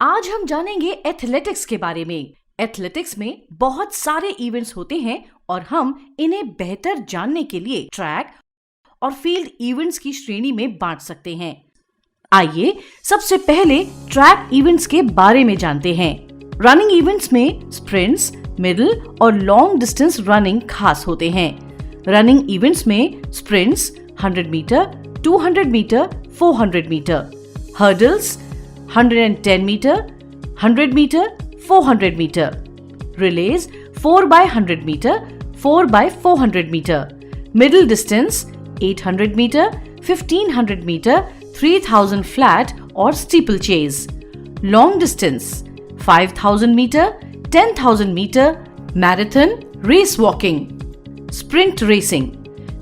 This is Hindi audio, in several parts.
आज हम जानेंगे एथलेटिक्स के बारे में। एथलेटिक्स में बहुत सारे इवेंट्स होते हैं और हम इन्हें बेहतर जानने के लिए ट्रैक और फील्ड इवेंट्स की श्रेणी में बांट सकते हैं। आइए सबसे पहले ट्रैक इवेंट्स के बारे में जानते हैं। रनिंग इवेंट्स में स्प्रिंट्स, मिडिल और लॉन्ग डिस्टेंस रनिंग खास होते हैं। रनिंग इवेंट्स में sprints 100 metre, 200 metre, 400 metre, hurdles 110 metre, 100 metre, 400 metre, relays 4x100 metre, 4x400 metre, middle distance 800 metre, 1500 metre, 3000 flat और steeplechase, long distance 5000 metre, 10,000 metre, marathon, race walking, sprint racing.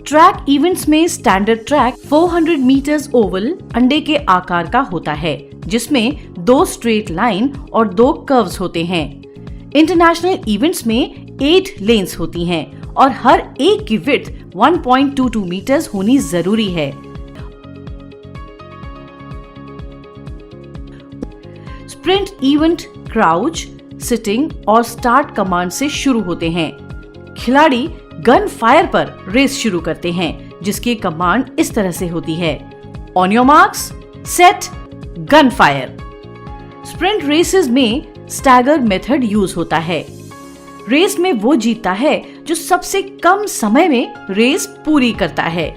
Track events में स्टैंडर्ड ट्रैक 400 मीटर्स ओवल अंडे के आकार का होता है, जिसमें 2 स्ट्रेट लाइन और 2 कर्व्स होते हैं। इंटरनेशनल इवेंट्स में 8 लेन्स होती हैं और हर एक की विड्थ 1.22 मीटर्स होनी जरूरी है। स्प्रिंट इवेंट क्राउच, सिटिंग और स्टार्ट कमांड से शुरू होते हैं। खिलाड़ी गन फायर पर रेस शुरू करते हैं, जिसकी कमांड इस तरह से होती है: on your marks, set, gun fire. Sprint races में स्टैगर मेथड यूज होता है। रेस में वो जीतता है जो सबसे कम समय में रेस पूरी करता है।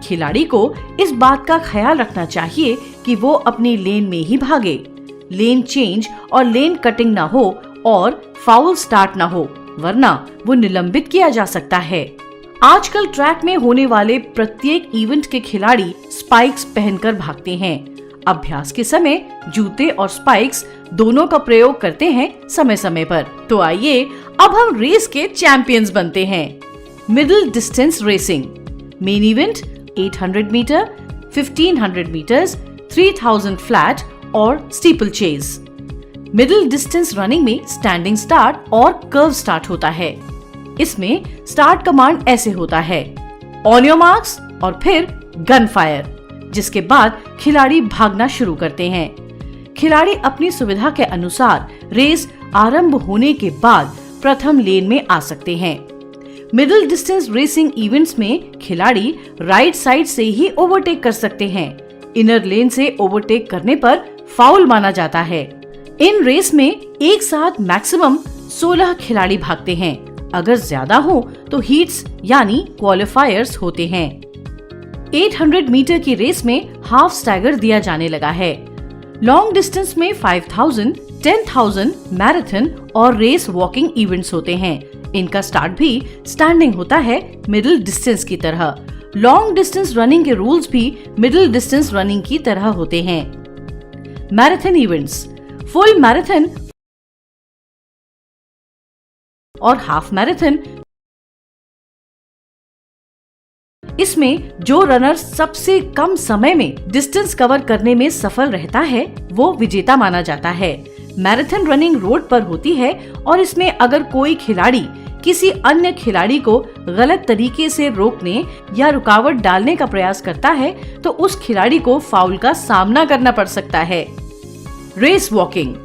खिलाड़ी को इस बात का ख्याल रखना चाहिए कि वो अपनी लेन में ही भागे, लेन चेंज और लेन कटिंग ना हो और फाउल स्टार्ट ना हो, वरना वो निलंबित किया जा सकता है। आजकल ट्रैक में होने वाले प्रत्येक इवेंट के खिलाड़ी स्पाइक्स पहनकर भागते हैं। अभ्यास के समय जूते और स्पाइक्स दोनों का प्रयोग करते हैं समय समय पर। तो आइए अब हम रेस के चैंपियंस बनते हैं। Middle distance racing. Main event 800 metre, 1500 metres, 3000 flat और steeplechase. Middle distance running में स्टैंडिंग स्टार्ट और कर्व स्टार्ट होता है। इसमें स्टार्ट कमांड ऐसे होता है: ऑन योर मार्क्स और फिर गन फायर, जिसके बाद खिलाड़ी भागना शुरू करते हैं। खिलाड़ी अपनी सुविधा के अनुसार रेस आरंभ होने के बाद प्रथम लेन में आ सकते हैं। मिडिल डिस्टेंस रेसिंग इवेंट्स में खिलाड़ी राइट साइड से ही ओवरटेक कर सकते हैं। इनर लेन से ओवरटेक करने पर फाउल माना जाता है। इन रेस में एक साथ मैक्सिमम 16 खिलाड़ी भागते हैं। अगर ज्यादा हो तो हीट्स यानी क्वालिफायर्स होते हैं। 800 मीटर की रेस में हाफ स्टैगर दिया जाने लगा है। लॉन्ग डिस्टेंस में 5000, 10,000, मैराथन और रेस वॉकिंग इवेंट्स होते हैं। इनका स्टार्ट भी स्टैंडिंग होता है, मिडिल डिस्टेंस की तरह। लॉन्ग डिस्टेंस रनिंग के रूल्स भी मिडिल डिस्टेंस रनिंग की तरह होते हैं। Marathon events. फुल मैराथन और हाफ मैराथन। इसमें जो रनर सबसे कम समय में डिस्टेंस कवर करने में सफल रहता है वो विजेता माना जाता है। मैराथन रनिंग रोड पर होती है और इसमें अगर कोई खिलाड़ी किसी अन्य खिलाड़ी को गलत तरीके से रोकने या रुकावट डालने का प्रयास करता है तो उस खिलाड़ी को फाउल का सामना करना पड़ सकता है। Race walking.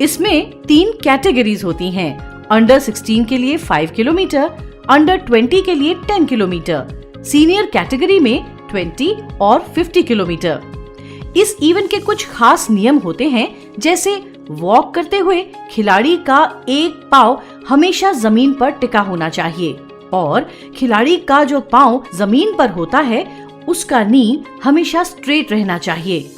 इसमें 3 कैटेगरीज होती हैं। अंडर 16 के लिए 5 किलोमीटर, अंडर 20 के लिए 10 किलोमीटर, सीनियर कैटेगरी में 20 और 50 किलोमीटर। इस इवेंट के कुछ खास नियम होते हैं, जैसे वॉक करते हुए खिलाड़ी का एक पाँव हमेशा जमीन पर टिका होना चाहिए और खिलाड़ी का जो पाँव जमीन पर होता है उसका नी हमेशा स्ट्रेट रहना चाहिए।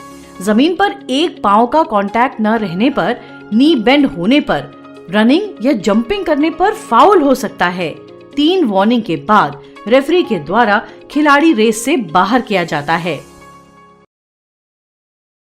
जमीन पर एक पाँव का कांटेक्ट न रहने पर, नी बेंड होने पर, रनिंग या जंपिंग करने पर फाउल हो सकता है। 3 वार्निंग के बाद रेफरी के द्वारा खिलाड़ी रेस से बाहर किया जाता है।